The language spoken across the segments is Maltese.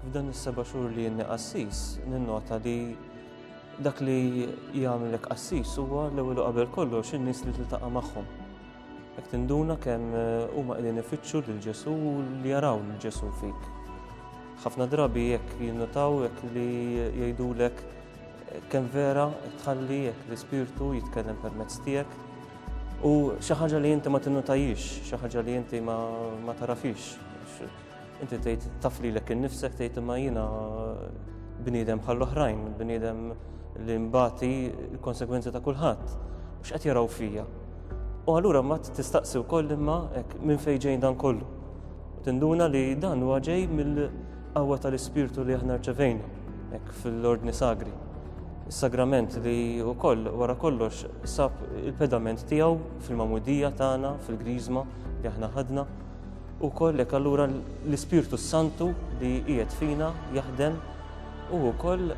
F'dan is-7 xhur li jenni qassis, ninnota li dak li jagħmilek qassis huwa l-ewwel u qabel kollox in-nies li tiltaqa' magħhom. Jekk tinduna kemm huma qegħdin ifittxu lil Ġesu u li jaraw lil Ġesu fik. Ħafna drabi jekk jinnotaw jekk li jgħidulek kemm vera tħalli jekk l-Ispirtu jitkellem permezz tiegħek u xi ħaġa li inti ma tinnotajix, xi ħaġa li inti ma tarafix. Inti tgħid taf lilek innifsek tgħid imma jiena bniedem bħall-oħrajn, bniedem li mbagħti l-konsekwenzi ta' kulħadd u x'qed jaraw fija. U allura ma tistaqsi wkoll imma hekk minn fejn ġej dan kollu. Tinduna li dan huwa ġej mill-qawwa tal-Ispirtu li aħna rċevejna hekk fil-Ordni Sagri. Is-sagrament li wkoll wara kollox sab il-pedament tiegħu fil-mamudija tagħna, fil-griżma li aħna ħadna. U kollek allura l-Ispirtu Santu li qiegħed fina jaħdem u wkoll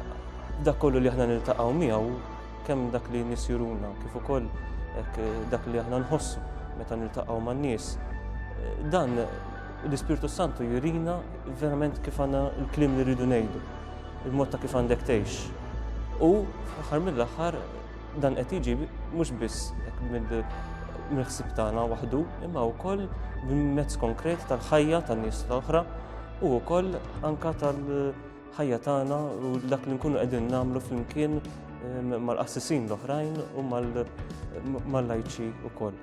dak kollu li aħna niltaqgħu miegħu kemm dak li nies juruna kif ukoll dak li aħna nħossu meta niltaqgħu man-nies. Dan l-Ispirtu Santu jurina verament kif għandna l-kliem li rridu ngħidu, il-mod ta' kif għandek tgħix. U fl-aħħar mill-aħħar dan qed jiġi mhux biss mill-ħsieb tagħna waħdu, imma wkoll b'mezz konkret tal-ħajja tan-nies l-oħra u wkoll anke tal-ħajja tagħna u dak li nkunu qegħdin nagħmlu flimkien mal-qassisin l-oħrajn u mal-lajċi wkoll.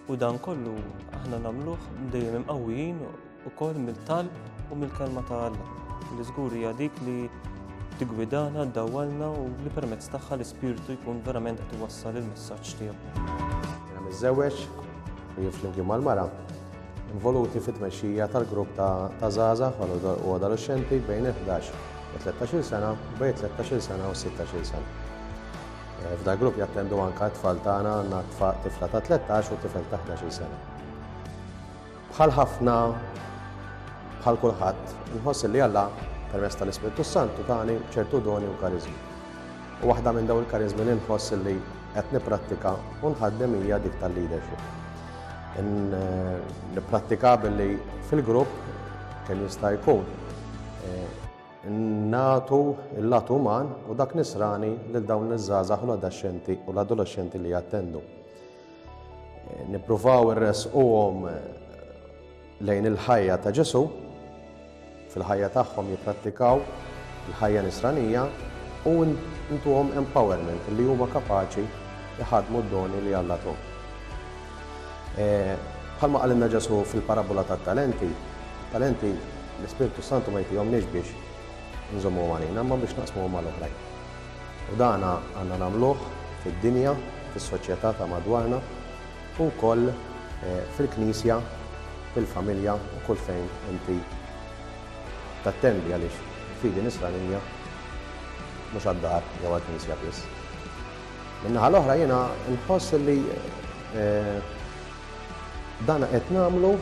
U dan kollu aħna nagħmluh dejjem imqawwijin ukoll mill-talb u mill-kelma ta' Alla. Li żgur hija dik li tigwidana, ddawwalna u li permezz tagħha l-Ispirtu jkun verament qed iwassal il-messaġġ tiegħu. Jiena miżżewweġ u flimkien mal-mara involuti fit-tmexxija tal-grupp ta' żgħażagħ u adolescenti bejn 11 u 13-il sena, bejn 13-il sena u 16-il sena. F'dan grupp jattendu anke t-tfal tagħna għandna tifla ta' 13 u tifel ta' 11-il sena. Bħal ħafna bħal kulħadd inħoss li Alla permezz tal-Ispirtu Santu tagħni ċertu doni u kariżmi. U waħda minn dawn il-kariżmi li nħoss li qed nipprattika u nħaddem hija dik tal-leadership. Nipprattika billi fil-grupp kemm jista' jkun nagħtu l-lat uman u dak nisrani lil dawn iż-żgħażagħ u l-adolescenti li jattendu. Nippruvaw irresquhom lejn il-ħajja ta' Ġesu, fil-ħajja tagħhom jipprattikaw il-ħajja nisranija u ntuhom empowerment li huma kapaċi jħadmu d-doni li Alla tuhom. Bħalma qalilna Ġesu fil-parabola tat-talenti, talenti l-Ispirtu Santu ma jtihomniex biex nżommuhom għalina, imma biex naqsmuhom mal-oħrajn. U dan għandna nagħmluh fid-dinja, fis-soċjetà ta' madwarna u wkoll fil-Knisja, fil-familja u kull fejn inti tattendi għaliex fidi nisranija mhux għad-dar jew għall-Knisja biss. Min-naħa l-oħra jiena nħoss li dan qed nagħmlu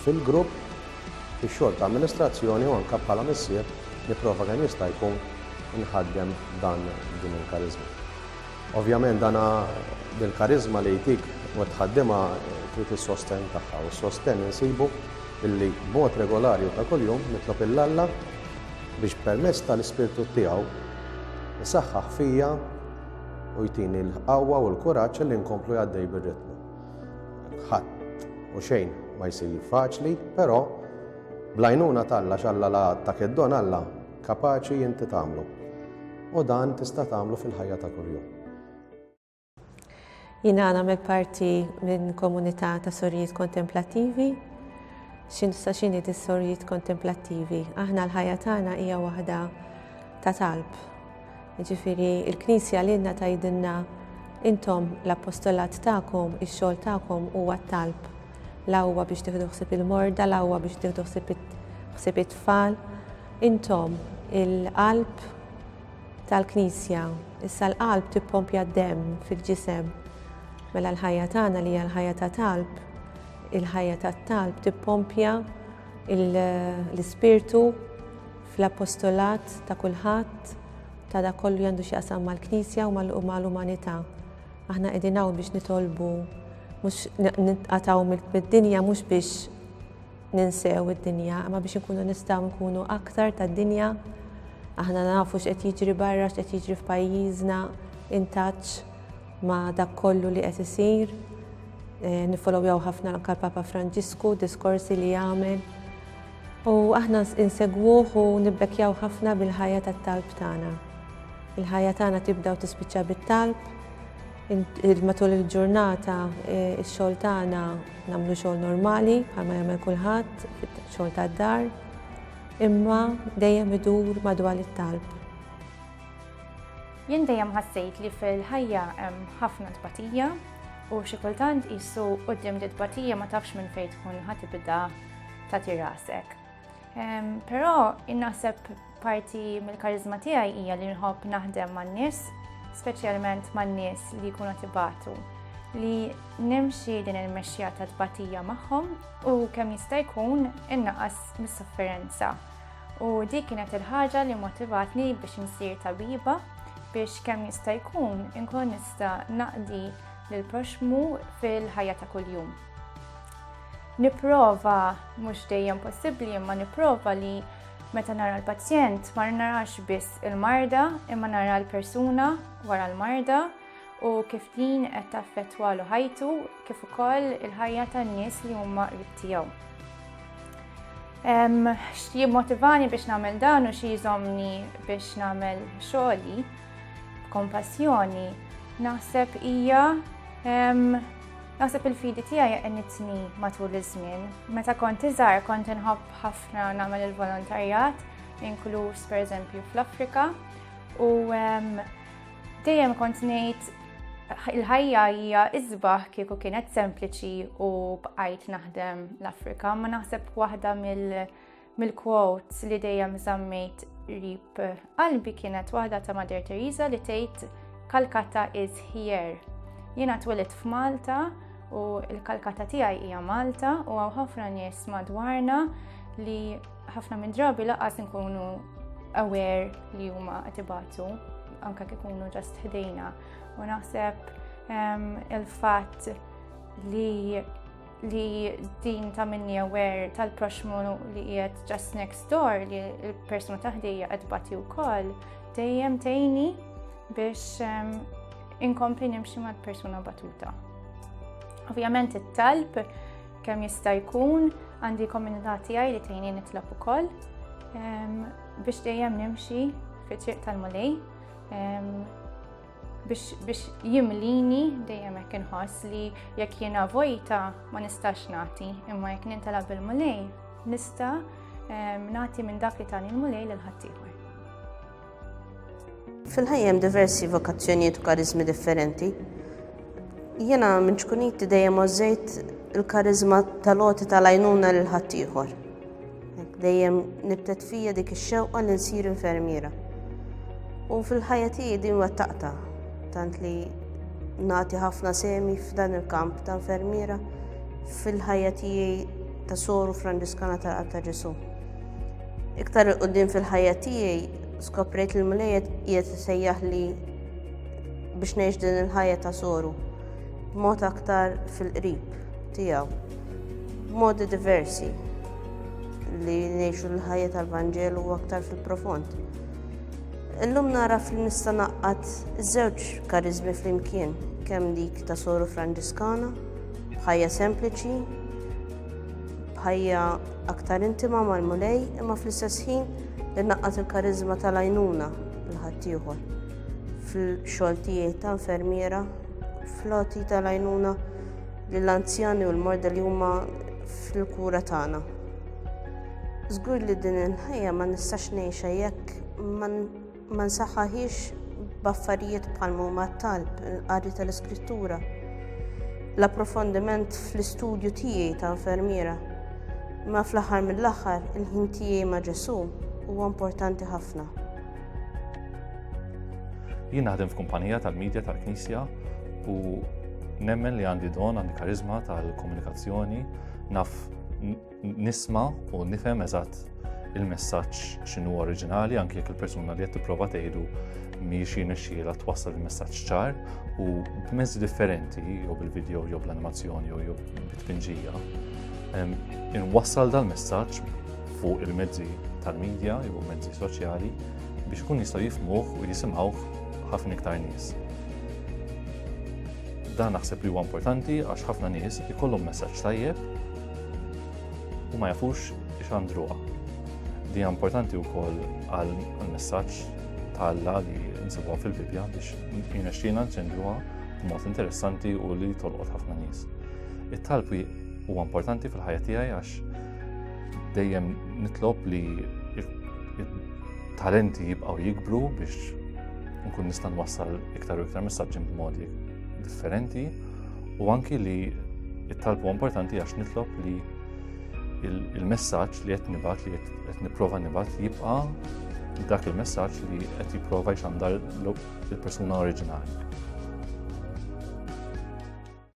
fil-grupp fix-xogħol ta' amministrazzjoni u anke bħala missier nipprova kemm jista' jkun inħaddem din il-kariżma. Ovvjament dan bil-kariżma li jtik u tħaddimha trid is-sosten tagħha u s-sosten insibu illi b'mod regolari u ta' kuljum nitlob il-Alla biex permezz tal-Ispirtu tiegħu isaħħaħ fija u jtini l-qawwa u l-kuraġġ li nkomplu għaddej bir-ritmu. Ħadd u xejn ma jsir faċli, però bl-għajnuna t'Alla x'Alla għattak id-don Alla kapaċi inti tagħmlu. U dan tista' tagħmlu fil-ħajja ta' kuljum. Jiena nagħmel parti minn komunità ta' sorjiet kontemplattivi. X'inhi is-sorjiet kontemplattivi? Aħna l-ħajja tagħna hija waħda ta' talb. Jiġifieri l-Knisja lilna tgħidilna intom l-appostolat tagħkom, ix-xogħol tagħkom huwa t-talb. La huwa biex tieħdu ħsieb il-morda, la huwa biex tieħdu ħsieb it-tfal. Intom il-qalb tal-Knisja. Issa l-qalb tippompja d-demm fil-ġisem. Mela l-ħajja tagħna li hija l-ħajja ta' talb, il-ħajja tat-talb tippompja l-Ispirtu fl-appostolat ta' kulħadd ta' dak kollu għandu x'jaqsam mal-Knisja u mal-umanità. Aħna qegħdin hawn biex nitolbu mhux nitqatgħu mid-dinja mhux biex ninsew id-dinja, imma biex nkunu nistgħu nkunu aktar tad-dinja. Aħna nafu x'qed jiġri barra, x'qed jiġri f'pajjiżna, in touch ma' dak kollu li qed isir. Nifollowjaw ħafna anke l-Papa Franġisku, diskorsi li jagħmel. U aħna insegwuh u nibbekjaw ħafna bil-ħajja tat-talb tagħna. Il-ħajja tagħna tibda u tispiċċa bit-talb. Matul il-ġurnata ix-xogħol tagħna nagħmlu xogħol normali bħalma jagħmel kulħadd, xogħol tad-dar, imma dejjem idur madwar it-talb. Jien dejjem ħassejt li fil-ħajja hemm ħafna tbatija u xi kultant qisu quddiem di tbatija ma tafx minn fejn tkun ħatibda tagħti rasek. Però innaħseb parti mill-karizma tiegħi hija li nħobb naħdem man-nies, speċjalment man-nies li jkunu tibatu, li nimxi din il-mexxija ta' tbatija magħhom u kemm jista' jkun innaqas mis-sofferenza. U dik kienet il-ħaġa li motivatni biex insir tabiba biex kemm jista' jkun inkun nista' naqdi lill-proxmu fil-ħajja ta' kuljum. Nipprova, mhux dejjem possibbli, imma nipprova li meta nara l-pazjent ma narax biss il-marda, imma nara l-persuna wara l-marda u kif din qed taffettwalu ħajtu kif ukoll il-ħajja tan-nies li huma qrib tiegħu. X'ji jimmotivani biex nagħmel dan u xi jżommni biex nagħmel xogħli b'kompassjoni naħseb hija naħseb il-fidi tiegħi għenitni matul iż-żmien. Meta kont iżgħar kont inħobb ħafna nagħmel il-volontarjat, inkluż pereżempju fl-Afrika u dejjem kont ngħid il-ħajja hija iżbaħ kieku kienet sempliċi u bqajt naħdem l-Afrika, ma naħseb waħda mill-quotes li dejjem żammejt qrib qalbi kienet waħda ta' Mother Teresa li tgħid Calcutta is here. Jiena twilit f'Malta u l-Calcutta tiegħi hija Malta u hawn ħafna nies madwarna li ħafna minn drabi laqas inkunu aware li huma qed ibatu anke kif ikunu ġast ħdejna. U naħseb il-fatt li din ta' minni aware tal-proxmu li qiegħed just next door li l-persuna ta' ħdejja qed bati wkoll dejjem tgħinni biex inkompli nimxi mal-persuna batuta. Ovvjament it-talb kemm jista' jkun għandi komunità tiegħi li tgħinni nitlob ukoll biex dejjem nimxi fit-triq tal-mulej biex jimlini dejjem hekk inħoss li jekk jiena vojta ma nistax nagħti, imma jekk nintalab bil-mulej nista' nagħti minn dak li tani l-mulej lil ħaddieħor. Fil-ħajja hemm diversi vokazzjonijiet u karizmi differenti. Jiena minn ċkuniti dejjem użejt il-karizma tal-għoti tal-għajnuna lil ħaddieħor. Dejjem nibtet fija dik ix-xewqa li nsir infermiera. U fil-ħajja tiegħi din wettaqta, tant li nagħti ħafna semi f'dan il-kamp ta' infermiera fil-ħajja tiegħi ta' Soru Franġiskana tal-Qalb ta' Ġesu. Iktar il-qudiem fil-ħajja tiegħi skoprejt il-mulej qiegħed isejjaħ li biex ngħix din il-ħajja ta' Soru b'mod aktar fil-qrib tiegħu, b'modi diversi li ngħixu l-ħajja tal-Vanġelu u aktar fil-profond. Illum nara li nista' naqqad iż-żewġ karizmi flimkien, kemm dik ta' Soru Franġiskana, b'ħajja sempliċi, b'ħajja aktar intima mal-mulej, imma fl-istess ħin li naqqad il-karizma tal-għajnuna l-ħaddieħor fil-xogħol tiegħi ta' infermiera, fl-għoti tal-għajnuna lill-anzjani u l-morda li huma fil-kura tagħna. Żgur li din il-ħajja ma nistax ngħixha jekk ma nsaħħaħiex b'affarijiet bħal huma t-talb, il-qari tal-iskrittura, l-approfondiment fl-istudju tiegħi ta' infermiera, ma fl-aħħar mill-aħħar il-ħin tiegħi ma' Ġesu huwa importanti ħafna. Jien naħdem f'kumpanija tal-medja tal-Knisja u nemmen li għandi don, għandi karizma tal-komunikazzjoni, naf nisma' u nifhem eżatt il-messaġġ x'inhu oriġinali anke jekk il-persuna li qed tipprova tgħidu mhijiex jirnexxielha twassal il-messaġġ ċar u b'mezzi differenti jew bil-video jew bl-animazzjoni jew bit-tpinġija inwassal dal-messaġġ fuq il-mezzi tal-medja jew mezzi soċjali biex ikun jistgħu jifhmuh u jisimgħuh ħafna iktar nies. Dan naħseb li huwa importanti għax ħafna nies ikollhom messaġġ tajjeb u ma jafux x'għandruha. Di hija importanti wkoll għall-messaġġ tal-Alla li nsibuha fil-Bibja biex jinexxina nċendruha b'mod interessanti u li tolqot ħafna nies. It-talb huwa importanti fil-ħajja tiegħi għax dejjem nitlob li talenti jibqgħu jikbru biex nkun nista' nwassal iktar u iktar messaġġi b'modi differenti u anki li it-talb huwa importanti għax nitlob li il-messaġġ li qed nibgħat li qed nipprova nibgħat jibqa' dak il-messaġġ li qed jipprova jxandar il-persuna oriġinali.